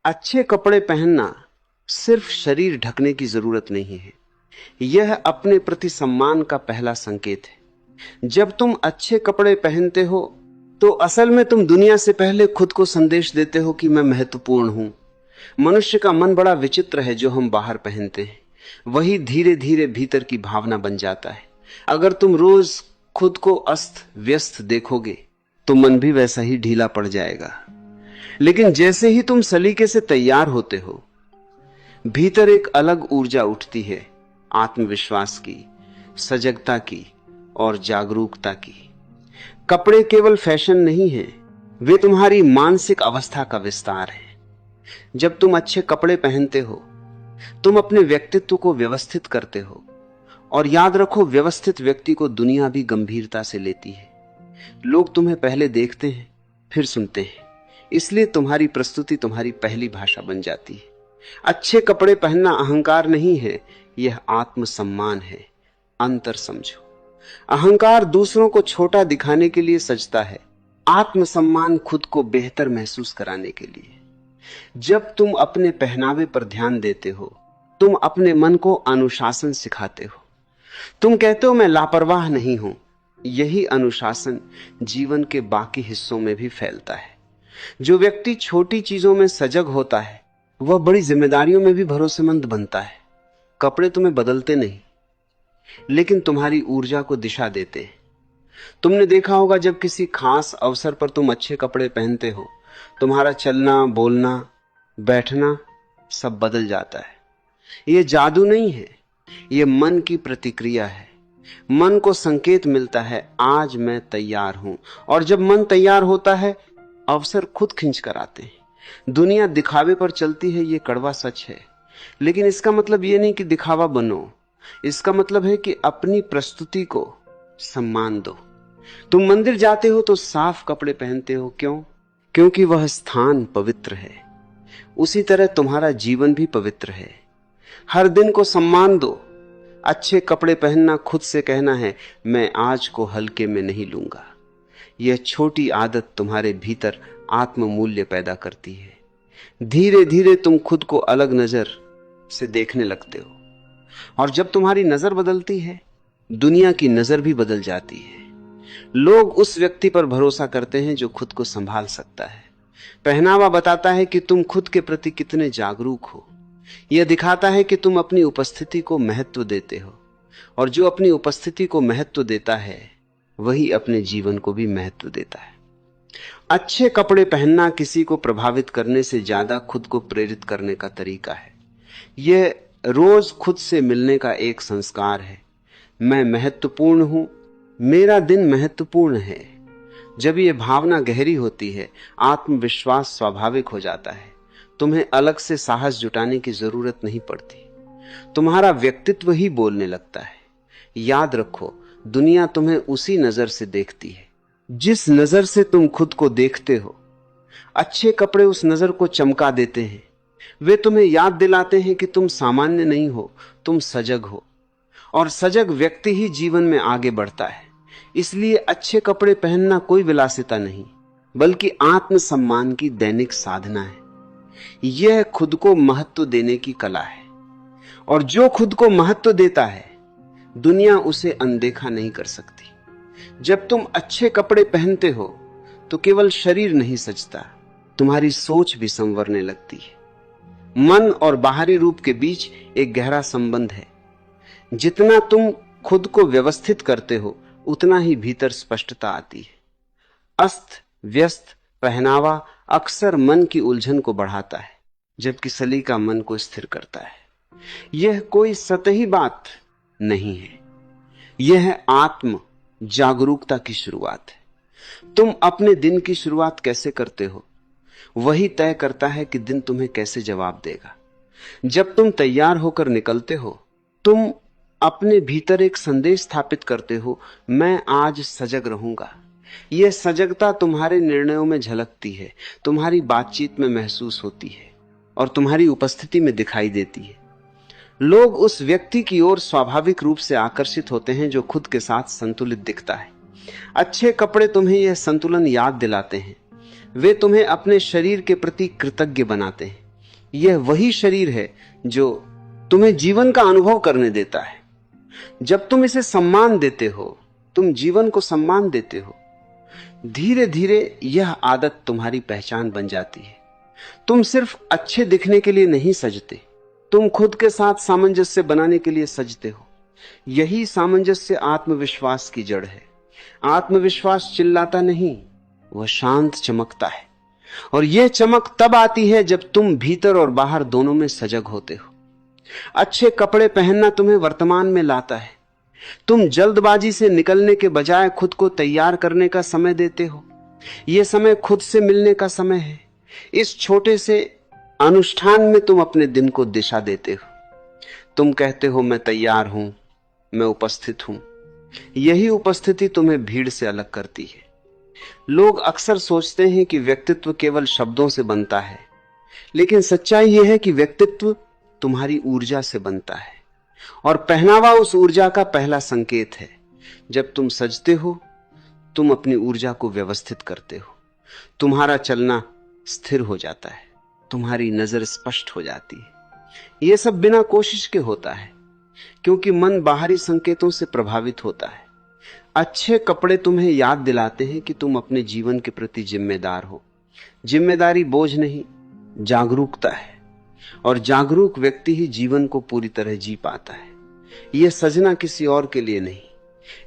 अच्छे कपड़े पहनना सिर्फ शरीर ढकने की जरूरत नहीं है, यह अपने प्रति सम्मान का पहला संकेत है। जब तुम अच्छे कपड़े पहनते हो तो असल में तुम दुनिया से पहले खुद को संदेश देते हो कि मैं महत्वपूर्ण हूं। मनुष्य का मन बड़ा विचित्र है, जो हम बाहर पहनते हैं वही धीरे धीरे भीतर की भावना बन जाता है। अगर तुम रोज खुद को अस्त व्यस्त देखोगे तो मन भी वैसा ही ढीला पड़ जाएगा। लेकिन जैसे ही तुम सलीके से तैयार होते हो, भीतर एक अलग ऊर्जा उठती है, आत्मविश्वास की, सजगता की और जागरूकता की। कपड़े केवल फैशन नहीं है, वे तुम्हारी मानसिक अवस्था का विस्तार है। जब तुम अच्छे कपड़े पहनते हो तुम अपने व्यक्तित्व को व्यवस्थित करते हो, और याद रखो, व्यवस्थित व्यक्ति को दुनिया भी गंभीरता से लेती है। लोग तुम्हें पहले देखते हैं फिर सुनते हैं, इसलिए तुम्हारी प्रस्तुति तुम्हारी पहली भाषा बन जाती है। अच्छे कपड़े पहनना अहंकार नहीं है, यह आत्मसम्मान है। अंतर समझो, अहंकार दूसरों को छोटा दिखाने के लिए सजता है, आत्मसम्मान खुद को बेहतर महसूस कराने के लिए। जब तुम अपने पहनावे पर ध्यान देते हो तुम अपने मन को अनुशासन सिखाते हो। तुम कहते हो मैं लापरवाह नहीं हूं। यही अनुशासन जीवन के बाकी हिस्सों में भी फैलता है। जो व्यक्ति छोटी चीजों में सजग होता है वह बड़ी जिम्मेदारियों में भी भरोसेमंद बनता है। कपड़े तुम्हें बदलते नहीं, लेकिन तुम्हारी ऊर्जा को दिशा देते हैं। तुमने देखा होगा, जब किसी खास अवसर पर तुम अच्छे कपड़े पहनते हो, तुम्हारा चलना, बोलना, बैठना सब बदल जाता है। यह जादू नहीं है, यह मन की प्रतिक्रिया है। मन को संकेत मिलता है, आज मैं तैयार हूं। और जब मन तैयार होता है अवसर खुद खींच कर आते हैं। दुनिया दिखावे पर चलती है, यह कड़वा सच है, लेकिन इसका मतलब यह नहीं कि दिखावा बनो। इसका मतलब है कि अपनी प्रस्तुति को सम्मान दो। तुम मंदिर जाते हो तो साफ कपड़े पहनते हो, क्यों? क्योंकि वह स्थान पवित्र है। उसी तरह तुम्हारा जीवन भी पवित्र है। हर दिन को सम्मान दो। अच्छे कपड़े पहनना खुद से कहना है, मैं आज को हल्के में नहीं लूंगा। यह छोटी आदत तुम्हारे भीतर आत्ममूल्य पैदा करती है। धीरे धीरे तुम खुद को अलग नजर से देखने लगते हो, और जब तुम्हारी नजर बदलती है दुनिया की नजर भी बदल जाती है। लोग उस व्यक्ति पर भरोसा करते हैं जो खुद को संभाल सकता है। पहनावा बताता है कि तुम खुद के प्रति कितने जागरूक हो। यह दिखाता है कि तुम अपनी उपस्थिति को महत्व देते हो, और जो अपनी उपस्थिति को महत्व देता है वही अपने जीवन को भी महत्व देता है। अच्छे कपड़े पहनना किसी को प्रभावित करने से ज्यादा खुद को प्रेरित करने का तरीका है। यह रोज खुद से मिलने का एक संस्कार है। मैं महत्वपूर्ण हूं, मेरा दिन महत्वपूर्ण है। जब यह भावना गहरी होती है आत्मविश्वास स्वाभाविक हो जाता है। तुम्हें अलग से साहस जुटाने की जरूरत नहीं पड़ती, तुम्हारा व्यक्तित्व ही बोलने लगता है। याद रखो, दुनिया तुम्हें उसी नजर से देखती है जिस नजर से तुम खुद को देखते हो। अच्छे कपड़े उस नजर को चमका देते हैं। वे तुम्हें याद दिलाते हैं कि तुम सामान्य नहीं हो, तुम सजग हो, और सजग व्यक्ति ही जीवन में आगे बढ़ता है। इसलिए अच्छे कपड़े पहनना कोई विलासिता नहीं, बल्कि आत्मसम्मान की दैनिक साधना है। यह खुद को महत्व देने की कला है, और जो खुद को महत्व देता है दुनिया उसे अनदेखा नहीं कर सकती। जब तुम अच्छे कपड़े पहनते हो तो केवल शरीर नहीं सजता, तुम्हारी सोच भी संवरने लगती है। मन और बाहरी रूप के बीच एक गहरा संबंध है। जितना तुम खुद को व्यवस्थित करते हो उतना ही भीतर स्पष्टता आती है। अस्त व्यस्त पहनावा अक्सर मन की उलझन को बढ़ाता है, जबकि सलीका मन को स्थिर करता है। यह कोई सतही बात नहीं है, यह आत्म जागरूकता की शुरुआत है। तुम अपने दिन की शुरुआत कैसे करते हो वही तय करता है कि दिन तुम्हें कैसे जवाब देगा। जब तुम तैयार होकर निकलते हो तुम अपने भीतर एक संदेश स्थापित करते हो, मैं आज सजग रहूंगा। यह सजगता तुम्हारे निर्णयों में झलकती है, तुम्हारी बातचीत में महसूस होती है, और तुम्हारी उपस्थिति में दिखाई देती है। लोग उस व्यक्ति की ओर स्वाभाविक रूप से आकर्षित होते हैं जो खुद के साथ संतुलित दिखता है। अच्छे कपड़े तुम्हें यह संतुलन याद दिलाते हैं। वे तुम्हें अपने शरीर के प्रति कृतज्ञ बनाते हैं। यह वही शरीर है जो तुम्हें जीवन का अनुभव करने देता है। जब तुम इसे सम्मान देते हो, तुम जीवन को सम्मान देते हो, धीरे धीरे यह आदत तुम्हारी पहचान बन जाती है। तुम सिर्फ अच्छे दिखने के लिए नहीं सजते, तुम खुद के साथ सामंजस्य बनाने के लिए सजते हो। यही सामंजस्य आत्मविश्वास की जड़ है। आत्मविश्वास चिल्लाता नहीं, वह शांत चमकता है। और यह चमक तब आती है जब तुम भीतर और बाहर दोनों में सजग होते हो। अच्छे कपड़े पहनना तुम्हें वर्तमान में लाता है। तुम जल्दबाजी से निकलने के बजाय खुद को तैयार करने का समय देते हो। यह समय खुद से मिलने का समय है। इस छोटे से अनुष्ठान में तुम अपने दिन को दिशा देते हो। तुम कहते हो, मैं तैयार हूं, मैं उपस्थित हूं। यही उपस्थिति तुम्हें भीड़ से अलग करती है। लोग अक्सर सोचते हैं कि व्यक्तित्व केवल शब्दों से बनता है, लेकिन सच्चाई यह है कि व्यक्तित्व तुम्हारी ऊर्जा से बनता है, और पहनावा उस ऊर्जा का पहला संकेत है। जब तुम सजते हो, तुम अपनी ऊर्जा को व्यवस्थित करते हो। तुम्हारा चलना स्थिर हो जाता है, तुम्हारी नजर स्पष्ट हो जाती है। यह सब बिना कोशिश के होता है, क्योंकि मन बाहरी संकेतों से प्रभावित होता है। अच्छे कपड़े तुम्हें याद दिलाते हैं कि तुम अपने जीवन के प्रति जिम्मेदार हो। जिम्मेदारी बोझ नहीं, जागरूकता है, और जागरूक व्यक्ति ही जीवन को पूरी तरह जी पाता है। यह सजना किसी और के लिए नहीं,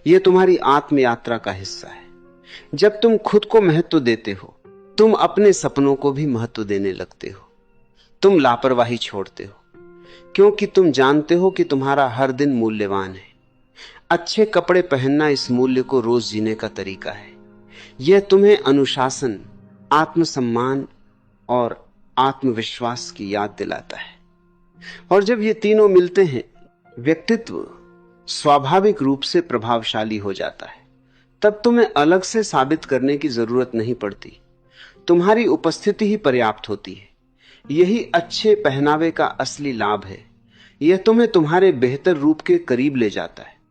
यह तुम्हारी आत्म यात्रा का हिस्सा है। जब तुम खुद को महत्व देते हो, तुम अपने सपनों को भी महत्व देने लगते हो। तुम लापरवाही छोड़ते हो, क्योंकि तुम जानते हो कि तुम्हारा हर दिन मूल्यवान है। अच्छे कपड़े पहनना इस मूल्य को रोज जीने का तरीका है। यह तुम्हें अनुशासन, आत्मसम्मान और आत्मविश्वास की याद दिलाता है। और जब ये तीनों मिलते हैं, व्यक्तित्व स्वाभाविक रूप से प्रभावशाली हो जाता है। तब तुम्हें अलग से साबित करने की जरूरत नहीं पड़ती, तुम्हारी उपस्थिति ही पर्याप्त होती है। यही अच्छे पहनावे का असली लाभ है। यह तुम्हें तुम्हारे बेहतर रूप के करीब ले जाता है।